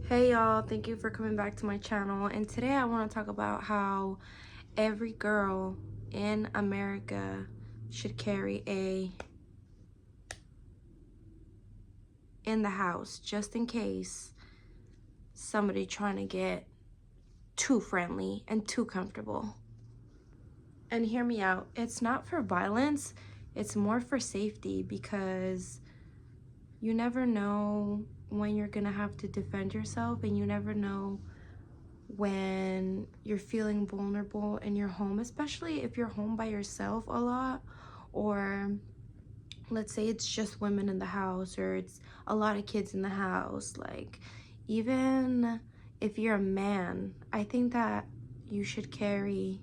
Hey y'all, thank you for coming back to my channel. And today I want to talk about how every girl in America should carry a in the house just in case somebody trying to get too friendly and too comfortable. And hear me out, it's not for violence, it's more for safety, because you never know when you're gonna have to defend yourself, and you never know when you're feeling vulnerable in your home, especially if you're home by yourself a lot, or let's say it's just women in the house, or it's a lot of kids in the house. Like, even if you're a man, I think that you should carry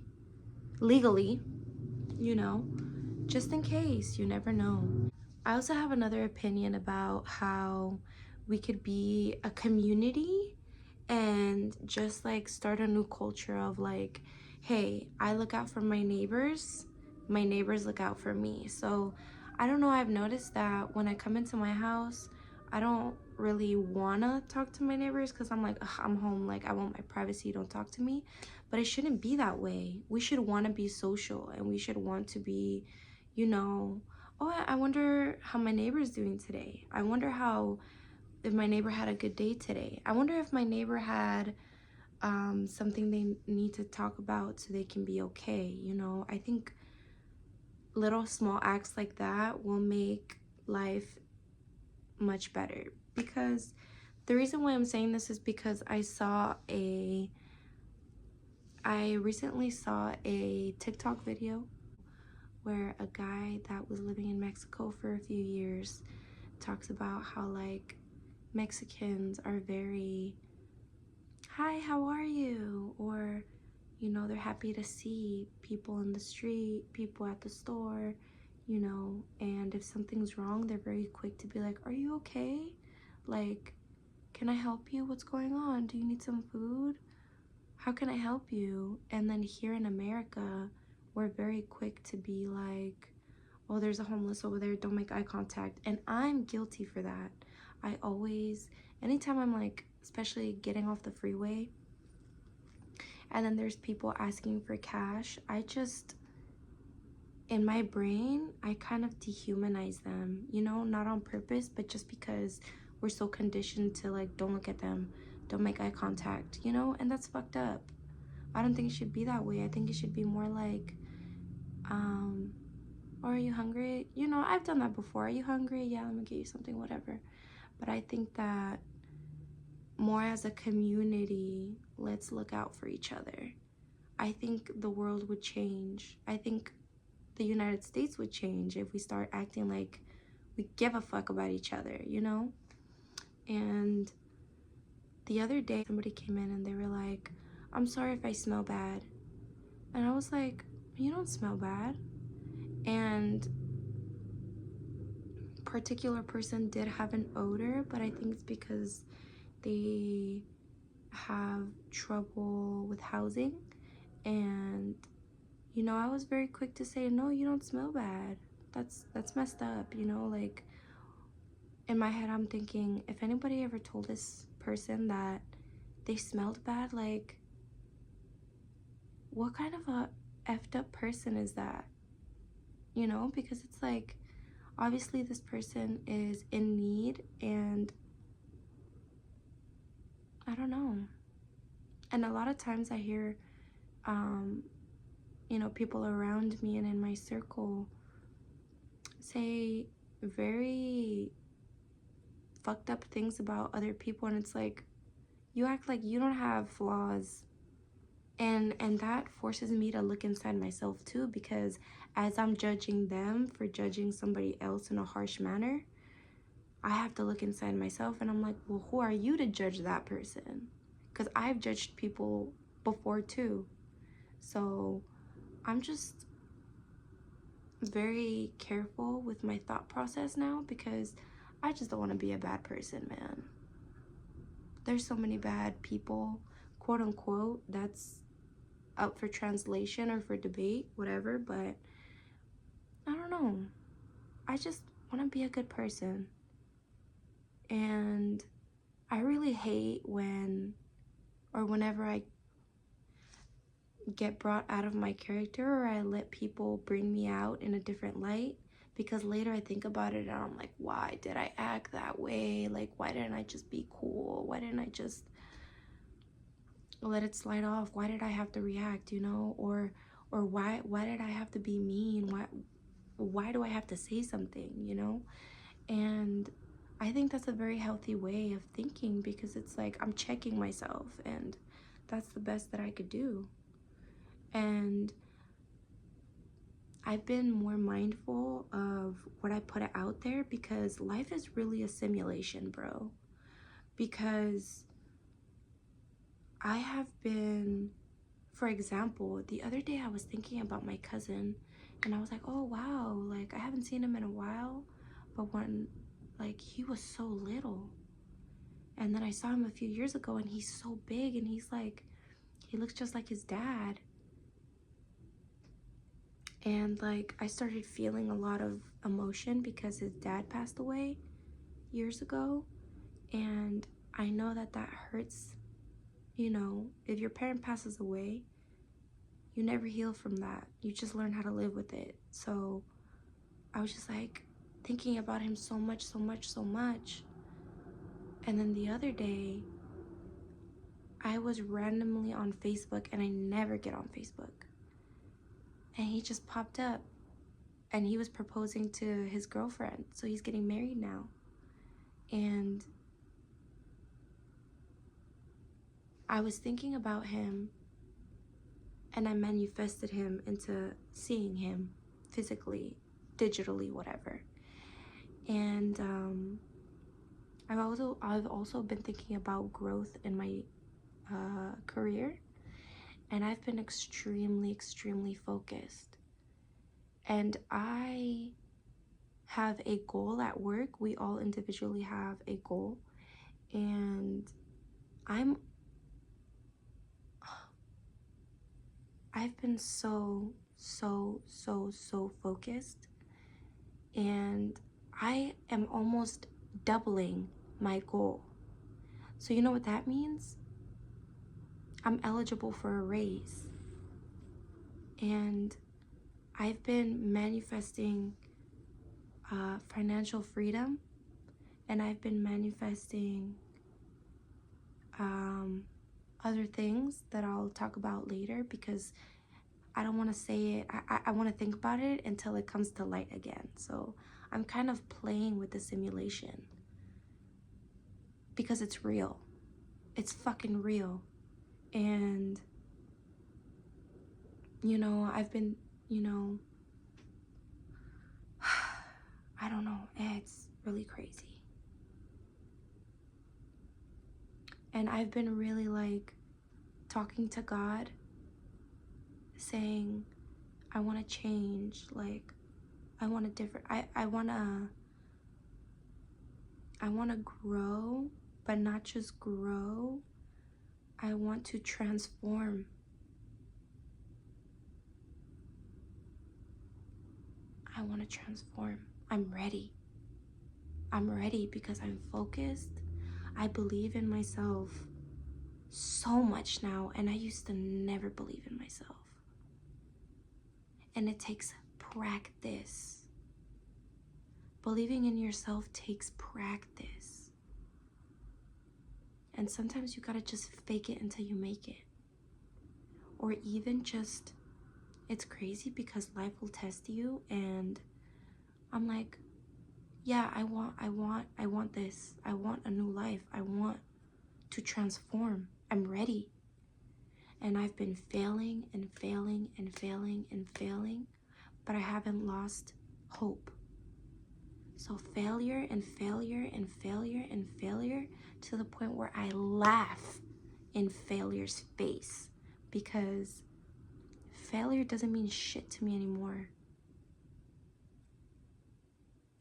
legally, you know, just in case. You never know. I also have another opinion about how we could be a community and just like start a new culture of like, hey, I look out for my neighbors look out for me. So I don't know, I've noticed that when I come into my house, I don't really want to talk to my neighbors because I'm like, ugh, I'm home, like I want my privacy, don't talk to me. But it shouldn't be that way. We should want to be social, and we should want to be, you know, oh, I wonder how my neighbor's doing today. I wonder how, if my neighbor had a good day today. I wonder if my neighbor had something they need to talk about so they can be okay. You know, I think little small acts like that will make life much better. Because the reason why I'm saying this is because I recently saw a TikTok video where a guy that was living in Mexico for a few years talks about how like Mexicans are very, hi, how are you? Or, you know, they're happy to see people in the street, people at the store, you know, and if something's wrong, they're very quick to be like, are you okay? Like, can I help you? What's going on? Do you need some food? How can I help you? And then here in America, we're very quick to be like, oh, there's a homeless over there, don't make eye contact. And I'm guilty for that. I always, anytime I'm like, especially getting off the freeway, and then there's people asking for cash, I just, in my brain, I kind of dehumanize them, you know, not on purpose, but just because we're so conditioned to like, don't look at them, don't make eye contact, you know, and that's fucked up. I don't think it should be that way. I think it should be more like, or are you hungry? You know, I've done that before. Are you hungry? Yeah, let me get you something, whatever. But I think that more as a community, let's look out for each other. I think the world would change. I think the United States would change if we start acting like we give a fuck about each other, you know? And the other day, somebody came in and they were like, I'm sorry if I smell bad. And I was like, you don't smell bad. And particular person did have an odor, but I think it's because they have trouble with housing. And you know, I was very quick to say, no, you don't smell bad. That's messed up, you know? Like, in my head I'm thinking, if anybody ever told this person that they smelled bad, like, what kind of a effed up person is that? You know, because it's like, obviously this person is in need, and I don't know. And a lot of times I hear you know, people around me and in my circle say very fucked up things about other people, and it's like, you act like you don't have flaws. And that forces me to look inside myself too, because as I'm judging them for judging somebody else in a harsh manner, I have to look inside myself, and I'm like, well, who are you to judge that person? Because I've judged people before too. So I'm just very careful with my thought process now, because I just don't want to be a bad person, man. There's so many bad people, quote unquote, that's up for translation or for debate, whatever, but I don't know. I just want to be a good person. And I really hate whenever I get brought out of my character, or I let people bring me out in a different light, because later I think about it and I'm like, why did I act that way? Like, why didn't I just be cool? Why didn't I just let it slide off? Why did I have to react, you know? Or why did I have to be mean? Why do I have to say something, you know? And I think that's a very healthy way of thinking, because it's like I'm checking myself, and that's the best that I could do. And I've been more mindful of what I put out there, because life is really a simulation, bro. Because I have been, for example, the other day I was thinking about my cousin, and I was like, oh wow, like I haven't seen him in a while, but when, like, he was so little. And then I saw him a few years ago, and he's so big, and he's like, he looks just like his dad. And like, I started feeling a lot of emotion because his dad passed away years ago. And I know that that hurts. You know, if your parent passes away, you never heal from that. You just learn how to live with it. So I was just like thinking about him so much, so much, so much. And then the other day, I was randomly on Facebook, and I never get on Facebook. And he just popped up, and he was proposing to his girlfriend. So he's getting married now. And I was thinking about him, and I manifested him into seeing him physically, digitally, whatever. And I've also been thinking about growth in my career, and I've been extremely focused. And I have a goal at work. We all individually have a goal, and I've been so focused, and I am almost doubling my goal. So you know what that means? I'm eligible for a raise. And I've been manifesting financial freedom, and I've been manifesting other things that I'll talk about later, because I don't want to say it. I want to think about it until it comes to light again. So I'm kind of playing with the simulation, because it's real. It's fucking real. And, you know, I've been, you know, I don't know. It's really crazy. And I've been really like talking to God, saying, I want to change. Like, I want a different, I want to grow, but not just grow. I want to transform. I want to transform. I'm ready. I'm ready because I'm focused. I believe in myself so much now, and I used to never believe in myself. And it takes practice. Believing in yourself takes practice. And sometimes you gotta just fake it until you make it. Or even just, it's crazy because life will test you, and I'm like, yeah, I want this. I want a new life. I want to transform. I'm ready. And I've been failing and failing and failing and failing, but I haven't lost hope. So failure and failure and failure and failure, to the point where I laugh in failure's face, because failure doesn't mean shit to me anymore.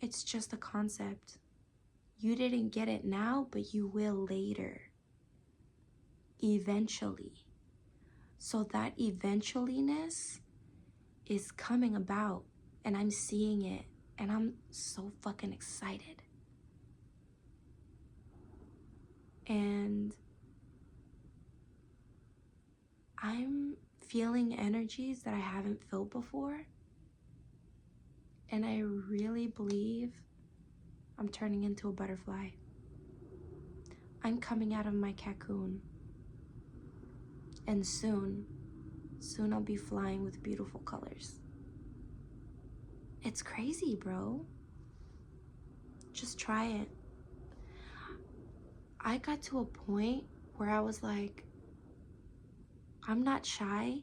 It's just a concept. You didn't get it now, but you will later. Eventually. So that eventualness is coming about, and I'm seeing it, and I'm so fucking excited. feeling energies that I haven't felt before. And I really believe I'm turning into a butterfly. I'm coming out of my cocoon. And soon I'll be flying with beautiful colors. It's crazy, bro. Just try it. I got to a point where I was like, I'm not shy.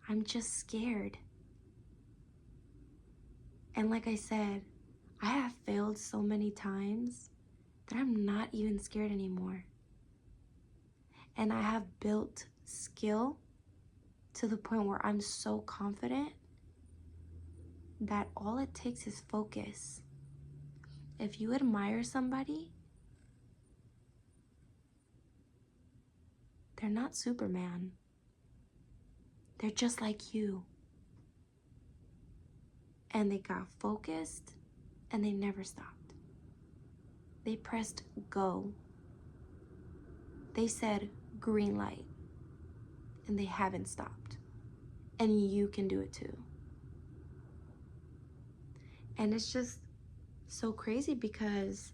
I'm just scared. And like I said, I have failed so many times that I'm not even scared anymore. And I have built skill to the point where I'm so confident that all it takes is focus. If you admire somebody, they're not Superman. They're just like you. And they got focused and they never stopped. They pressed go. They said green light and they haven't stopped. And you can do it too. And it's just so crazy because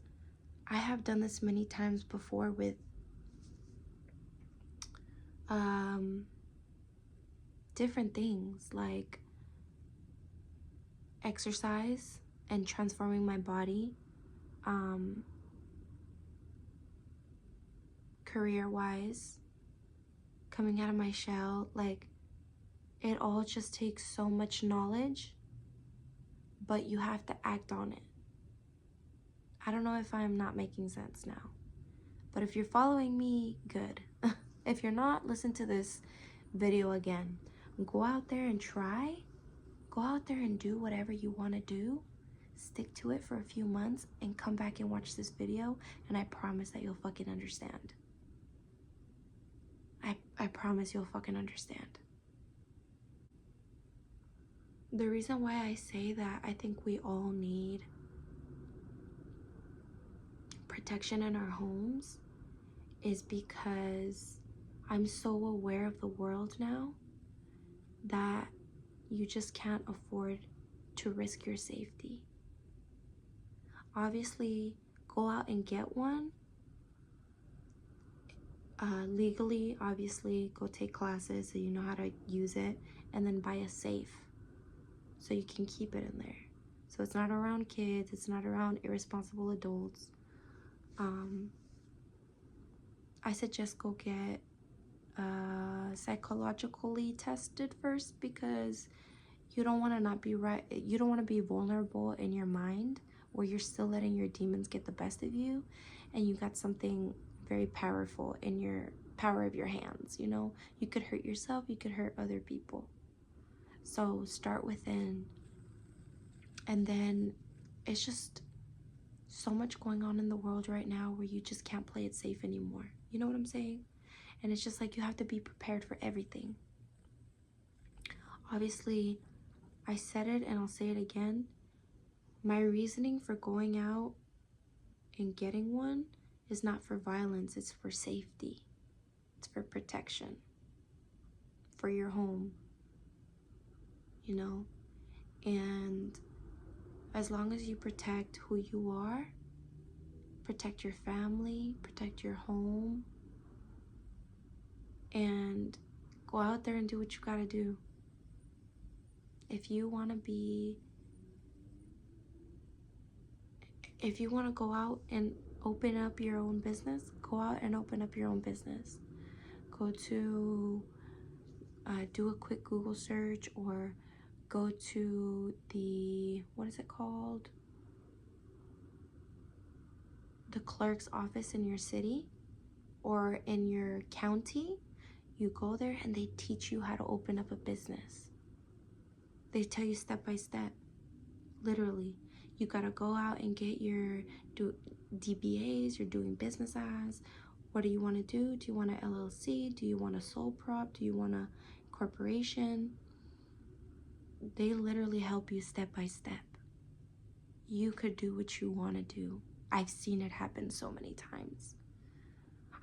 I have done this many times before with different things like exercise and transforming my body, career-wise, coming out of my shell. Like, it all just takes so much knowledge, but you have to act on it. I don't know if I'm not making sense now, but if you're following me, good. If you're not, listen to this video again. Go out there and try. Go out there and do whatever you want to do. Stick to it for a few months and come back and watch this video, and I promise that you'll fucking understand. I promise you'll fucking understand. The reason why I say that I think we all need protection in our homes is because I'm so aware of the world now that you just can't afford to risk your safety. Obviously, go out and get one. Legally, obviously, go take classes so you know how to use it, and then buy a safe so you can keep it in there. So it's not around kids, it's not around irresponsible adults. I suggest go get psychologically tested first, because you don't want to not be right. You don't want to be vulnerable in your mind where you're still letting your demons get the best of you, and you got something very powerful in your power of your hands. You know, you could hurt yourself, you could hurt other people. So start within. And then it's just so much going on in the world right now where you just can't play it safe anymore. You know what I'm saying? And it's just like you have to be prepared for everything. Obviously, I said it and I'll say it again. My reasoning for going out and getting one is not for violence, it's for safety. It's for protection. For your home. You know? And as long as you protect who you are, protect your family, protect your home, and go out there and do what you gotta do. If you want to go out and open up your own business, go out and open up your own business. Go to, do a quick Google search, or go to the, what is it called? The clerk's office in your city or in your county. You go there and they teach you how to open up a business. They tell you step by step. Literally, you gotta go out and get your DBAs, you're doing business as. What do you want to do? Do you want an LLC? Do you want a sole prop? Do you want a corporation? They literally help you step by step. You could do what you want to do. I've seen it happen so many times.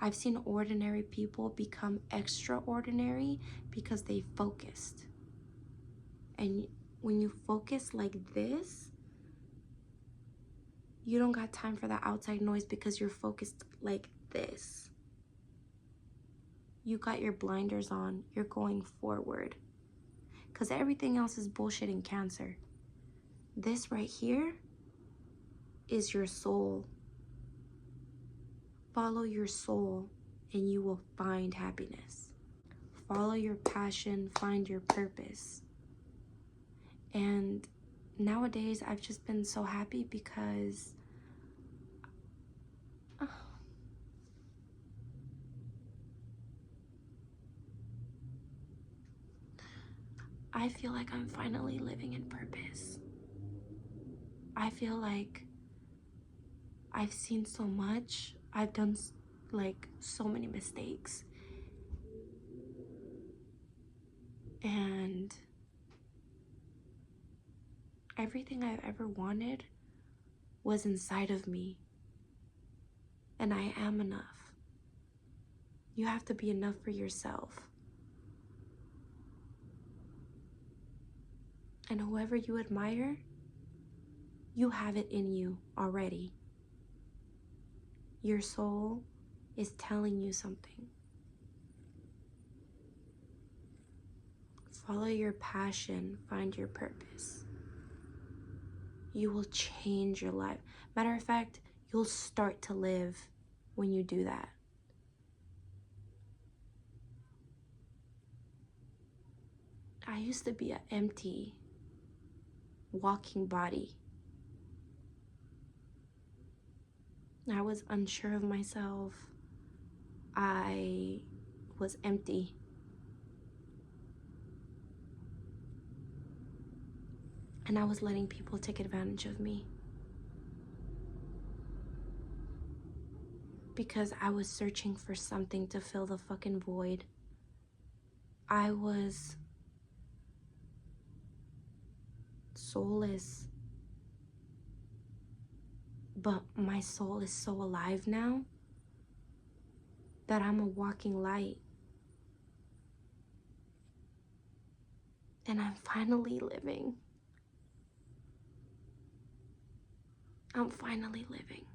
I've seen ordinary people become extraordinary because they focused. And when you focus like this, you don't got time for the outside noise because you're focused like this. You got your blinders on. You're going forward. Because everything else is bullshit and cancer. This right here is your soul. Follow your soul and you will find happiness. Follow your passion, find your purpose. And nowadays, I've just been so happy because I feel like I'm finally living in purpose. I feel like I've seen so much. I've done like so many mistakes. And everything I've ever wanted was inside of me. And I am enough. You have to be enough for yourself. And whoever you admire, you have it in you already. Your soul is telling you something. Follow your passion, find your purpose. You will change your life. Matter of fact, you'll start to live when you do that. I used to be an empty, walking body. I was unsure of myself. I was empty. And I was letting people take advantage of me. Because I was searching for something to fill the fucking void. I was soulless. But my soul is so alive now that I'm a walking light. And I'm finally living. I'm finally living.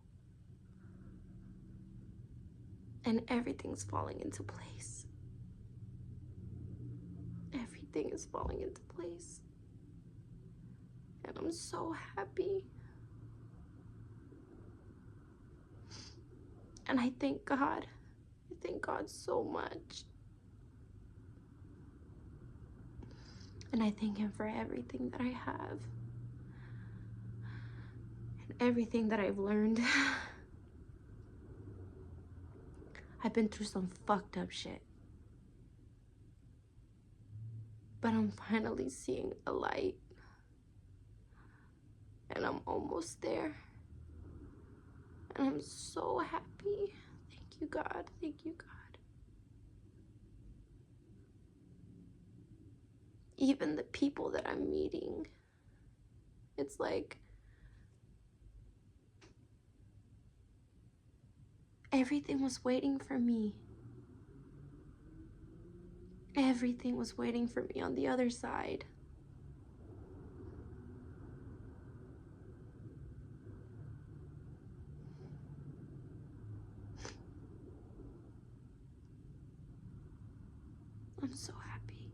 And everything's falling into place. Everything is falling into place. And I'm so happy. And I thank God. I thank God so much. And I thank Him for everything that I have. And everything that I've learned. I've been through some fucked up shit. But I'm finally seeing a light. And I'm almost there. And I'm so happy. Thank you, God. Thank you, God. Even the people that I'm meeting, it's like everything was waiting for me. Everything was waiting for me on the other side. I'm so happy.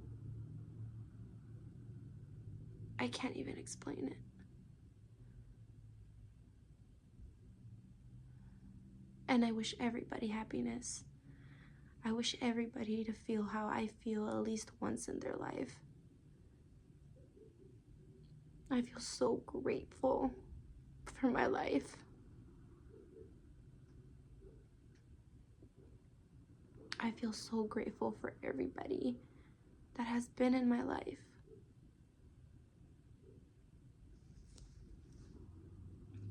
I can't even explain it. And I wish everybody happiness. I wish everybody to feel how I feel at least once in their life. I feel so grateful for my life. I feel so grateful for everybody that has been in my life.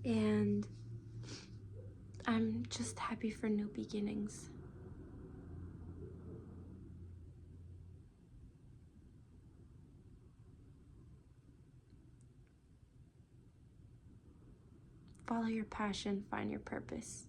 And I'm just happy for new beginnings. Follow your passion, find your purpose.